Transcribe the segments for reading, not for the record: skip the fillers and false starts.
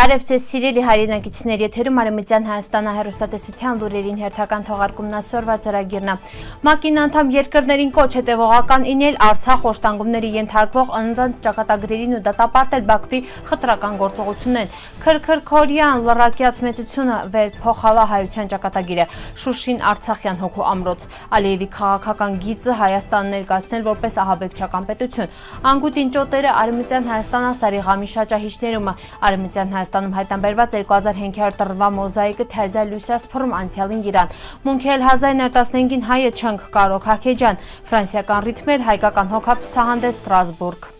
Բարև ձեզ սիրելի հայրենակիցներ, եթերում Արևմտյան Հայաստանը հեռուստատեսության լուրերին հերթական թողարկումն այսօրվա ծրագիրն է։ ՄԱԿ-ին անդամ երկրներին կոչ հետևողական ինել Արցախ օժտանգումների ենթարկվող անձանց ճակատագրերին ու դատապարտել Բաքվի խտրական գործողություններին։ Քրքրքորյան լռակյաց մեծությունը վերփոխալա հայության ճակատագիրը, Շուշին Արցախյան հոգու ամրոց, Ալիևի քաղաքական գիծը Հայաստան ներկայացնել որպես ահաբեկչական պետություն, անգուտին ճոտերը Արևմտյան Հայաստանը Սարիղամի շրջահիշներումը, Արևմտյան Հայաստանում հայտնաբերված 2500 տրվա մոզաիկը թեզա լույսյաս փռում անցյալին Իրան, Մունքել 1915-ին հայը չնք Կարո Քաքեջյան, ֆրանսիական ռիթմեր, հայկական հոգավ ցուցահանդես Ստրասբուրգ։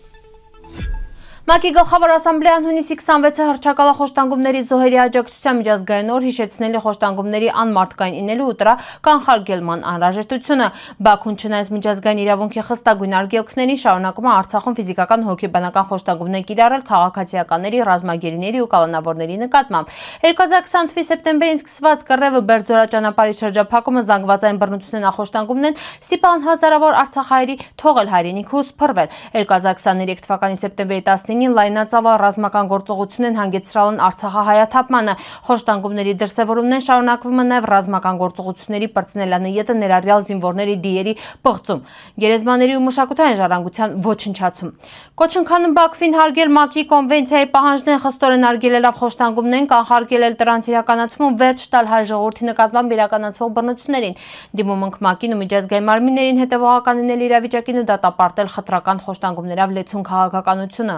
ՄԱԿ-ի գլխավոր ասամբլեան հունիսի 26-ը հռչակալա խոշտանգումների զոհերի աջակցության միջազգային օր հիշեցնել է խոշտանգումների անմարդկային ինելու ու դրա կանխարգելման անհրաժեշտությունը։ Բաքուն չնայած միջազգային իրավունքի խստագույն արգելքներին շարունակում է Արցախում ֆիզիկական հոգեբանական խոշտանգումներ կիրառել քաղաքացիականների, ռազմագերիների ու կալանավորների նկատմամբ։ 2020 թվականի սեպտեմբերին սկսված կռևը Բերձորա ճանապարհի շրջափակումը, զանգվածային բռնությունն ու խոշտանգումներն ստիպան հազարավոր արցախահայերի թողել հայրենիքը ու սփռվել։ 2023 թվականի սեպտեմբերի 19-ին լայնածավալ ռազմական գործողություն են հանգեցրել Արցախահայաթափմանը։ Խոշտանգումների դրսևորումներն շարունակվում են նաև ռազմական գործողությունների պրծնելանյետը ներառյալ զինվորների դիերի պղծում, գերեզմաների ու մշակութային ժառանգության ոչնչացում։ Կոչնքանում Բաքվին հարգել ՄԱԿ-ի կոնվենցիայի պահանջներն խստորեն արգելելով խոշտանգումներն, կանխարգելել դրանց իրականացումը, վերջ տալ հայ ժողովրդի նկատմամբ իրականացվող բռնություններին։ Դիմում ենք ՄԱԿ-ին ու միջազգային մարմիններին հետևողական լինել իրավիճակին ու դատապարտել խտրական խոշտանգումներով լեցուն քաղաքականությունը։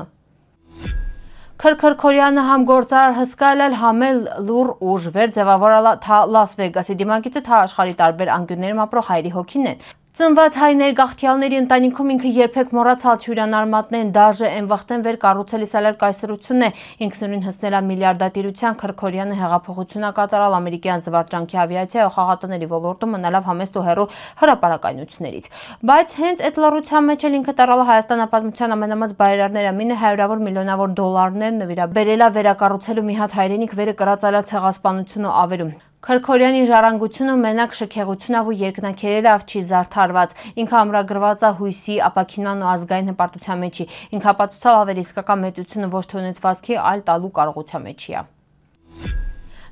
Քրքրքորյանը համ գործարար հսկայել համել լուր ուժ վեր ձևավորալա թա Լաս Վեգասի դիմակիցը թա աշխարհի տարբեր անկյուններում ապրող հայերի հոգին են։ Ծնված հայ ներգաղթյալների ընտանիքում ինքը երբեք մոռացալ չյուրան արմատներն դաժե են վախտեն վեր կառուցել իսալար կայսրությունն է, ինքնուրույն հսնելա միլիարդատիրության Քրքորյանը հեղափոխություն կատարալ ամերիկյան զվարճանքի ավիացիա ու խաղատների ոլորտում մնալավ համեստ ու հեռու հրապարակայնություններից։ Բայց հենց այդ լռության մեջ էլ ինքը տարալ Հայաստանապատմության ամենամեծ բարերարները մինը հարյուրավոր միլիոնավոր դոլարներ նվիրաբերելա վերակառուցելու մի հատ հայրենիք վերը կրած այլ ցեղասպանություն ու ավերում։ Քրքորյանի ժառանգությունը մենակ շքեղությունով ու երկնաքերերով չի զարդարված, ինքը ամրագրված է հույսի, ապաքինման ու ազգային հպարտության մեջի, ինքը ապացուցալ ավելի իսկական մեծությունը ոչ թե ունեցվածքի, այլ տալու կարողության մեջի է։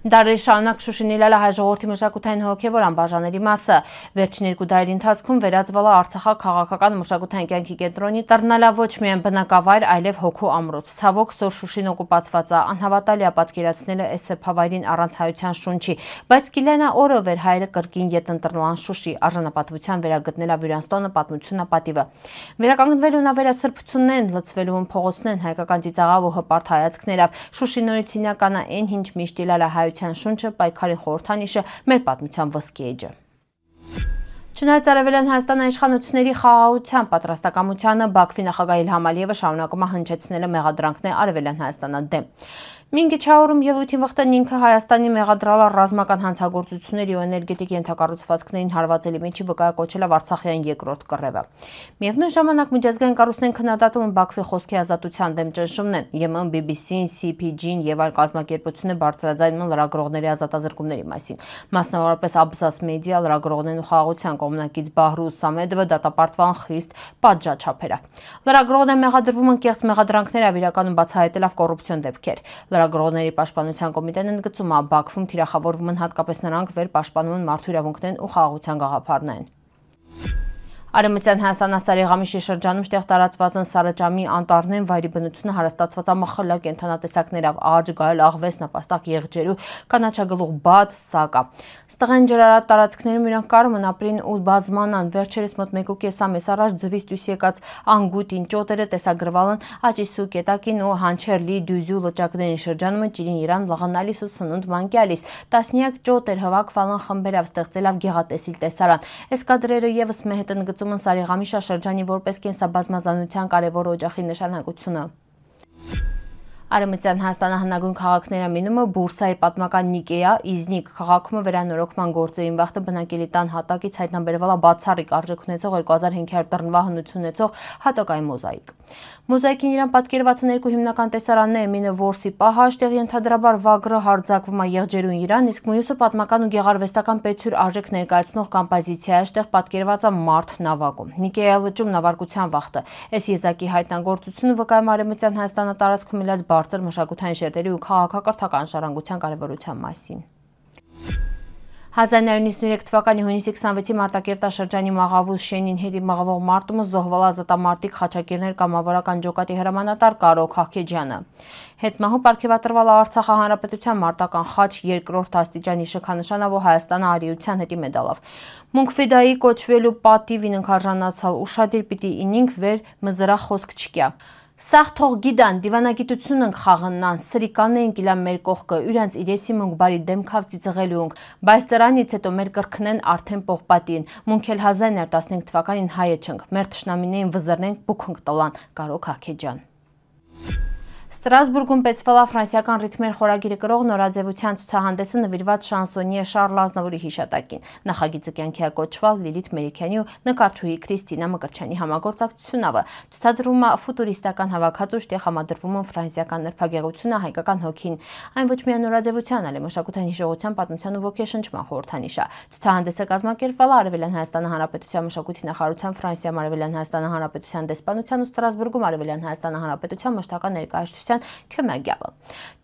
Դարեր շարունակ Շուշին ելել է հայ ժողովրդի մշակութային հոգևոր անբաժանելի մասը։ Վերջին 2 դարերի ընթացքում վերածվել է Արցախի քաղաքական ու մշակութային կյանքի կենտրոնի, դառնալա ոչ միայն բնակավայր, այլև հոգու ամրոց։ Ցավոք սոր Շուշին օկուպացված է, անհավատալի է պատկերացնել այս սրբավայրին առանց հայության շունչի, բայց կիլենա օրը վեր հայերը կրկին ետ ընտրնալան Շուշի, արժանապատվության վերագտնելա Վյուրանստոնը պատմությունն պատիվը։ Վերականգնվելու նավերացրփություններն, լցվելու են փողոցներն, հայկական ծիծաղով ու հպարտ հայացքներով։ Շուշի նորից ինական է այն, ինչ միշտ ելել է շունչը, պայքարի խորհրդանիշը, մեր պատմության ոսկի էջը։ Չնայած Արևելյան Հայաստանի իշխանությունների խաղաղության պատրաստակամությանը, Բաքվի նախագահ Իլհամ Ալիևը շարունակում է հնչեցնել մեղադրանքներ Արևելյան Հայաստանի դեմ։ Մինգիչաուրում ելույթին վխտեն ինքը Հայաստանի մեղադրալա ռազմական հանցագործությունների ու էներգետիկ ենթակառուցվածքներին հարվածելի միջի վկայակոչել Արցախյան երկրորդ կռևը։ Միևնույն ժամանակ միջազգային կառույցներն քննադատում են Բաքվի խոսքի ազատության դեմ ճնշումներն, ԵՄ, BBC-ն, CPG-ն եւ այլ կազմակերպությունները բարձրաձայնում լրագրողների ազատազրկումների մասին։ Մասնավորապես Աբզաս մեդիա լրագրողներն ու խաղաղության կողմնակից Բահրուզ Սամեդովը դատապարտվան խիստ պատժաչափերով։ Լրագրողներն մեղադրվում են կեղծ մեղադրանքներով, իրականում բացահայտելով կոռուպցիոն դեպքեր։ Լրագրողների պաշտպանության կոմիտեն ընդգծում է, Բաքվում թիրախավորվում են հատկապես նրանք, վեր պաշտպանում են մարդու իրավունքներն ու խաղաղության գաղափարներն։ Արևմտյան Հայաստանի Սարիղամի շրջանում շտեղ տարածված են Սարաճամի անտառներն վայրի բնությունը հարստացված է մխլա կենդանատեսակներով, աջ, գայլ, աղվես, նապաստակ, եղջերու, կանաչագլուխ, բադ, սակա։ Ստղեն ջրարատ տարածքներում իրանք կարում են ապրին ու բազմանան, վերջերս մոտ 1.5 ամիս առաջ ձվից դույս եկած անգուտին ճոտերը տեսագրվել են Աճիսու, Կետակին ու Հանչերլի, Դյուզու լճակների շրջանում են Ճիրին Իրան, Լղանալիս ու Սնունդ մանկյալիս։ Տասնյակ ճոտեր հավաքվել են խմբերով, ստեղծելով գեղատեսիլ տեսարան։ Այս կադրերը եւս մեհետ ընդգծում են Սարիղամի շրջանի որպես կենսաբազմազանության կարևոր օջախի նշանակությունը։ Արևմտյան Հայաստանի հնագույն քաղաքները մինումը Բուրսայի պատմական Նիկեա, Իզնիկ քաղաքում վերանորոգման գործերին վաղտը բնակելի տան հատակից հայտնաբերվել է բացառիկ արժեք ունեցող 2500 տրնվա հնություն ունեցող հատակային մոզաիկ։ Մոզաիկին իրան պատկերված են 2 հիմնական տեսարաններ՝ մինը որսի պահաշ, տեղ ենթադրաբար վագրը հարձակվում է եղջերուն Իրան, իսկ մյուսը պատմական ու գեղարվեստական պետություն արժեք ներկայացնող կոմպոզիցիա է, տեղ պատկերված է մարդ նավակում։ Նիկեա լճում նավարկության վաղտը։ Այս եզակի հայտնագործությունը վկայում Արևմտյան Հայաստանի տարածքում իլած բարձր մշակութային շերտերի ու քաղաքակրթական ժառանգության կարևորության մասին։ 1993 թվականի հունիսի 26-ի Մարտակերտաշրջանի Մաղավուզ Շենին հետի մղվող մարտումը զոհվել ազատամարտիկ խաչակիրներ կամավորական ջոկատի հրամանատար Կարո Քահքեջյանը։ Հետմահու պարգևատրվել Արցախի Հանրապետության մարտական խաչ 2-րդ աստիճանի շքանշանով Հայաստանը արիության հետի մեդալով։ Մունքֆիդայի կոչվելու պատիվին ընկարժանացալ ուշադիր պիտի ինինք վեր մզրա խոսք չկյա։ Սաղ թող գիդան, դիվանագիտություն ենք խաղնան, սրիկան ենք իլան մեր կողքը, յրանց իրեսի մունք բարի դեմքավ ծիծղելու ենք, բայց դրանից հետո մեր կրքնեն արդեն պողպատին, մունք էլ 1915 թվականին հայը չնք, մեր թշնամինեին վզրնենք բուքնք տլան, Կարո Քահքեջյան։ Ստրասբուրգում պետցվելա ֆրանսիական ռիթմեր խորագիրը կրող նորաձևության ցուցահանդեսը նվիրված շանսոնիե Շարլ Ազնավուրի հիշատակին։ Նախագիծը կյանքի կոչվել Լիլիթ Մերիքյանի ու նկարչուհի Քրիստինա Մկրտչյանի համագործակցությունով։ Ցուցադրումը ֆուտուրիստական հավաքածու շտեղ համադրվում են ֆրանսիական նրբագեղությունը, հայկական հոգին։ Այն ոչ միայն նորաձևության, այլ մշակութային հիշողության, պատմության ու ոգեշնչման խորհրդանիշ է։ Ցուցահանդեսը կազմակերպվել է Արևելյան Հայաստանի Հանրապետության մշակույթի նախարարության, Ֆրանսիայում Արևելյան Հայաստանի Հանրապետության դեսպանության ու Ստրասբուրգում Արևելյան Հայաստանի Հանրապետության մշտական ներկայացուցիչ Քյոմագյալը։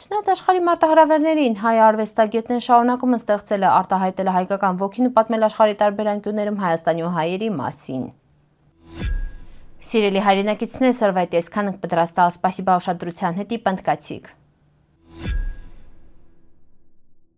Չնայած աշխարհի մարտահրավերներին հայ արվեստագետներն շարունակում են ստեղծել արտահայտել հայկական ոգին ու պատմել աշխարհի տարբեր անկյուններում Հայաստանի ու հայերի մասին։ Սիրելի հայրենակիցներ, սրվայտ այսքան ենք պատրաստալ, սպասիբա ուշադրության հետի պնդկացիք։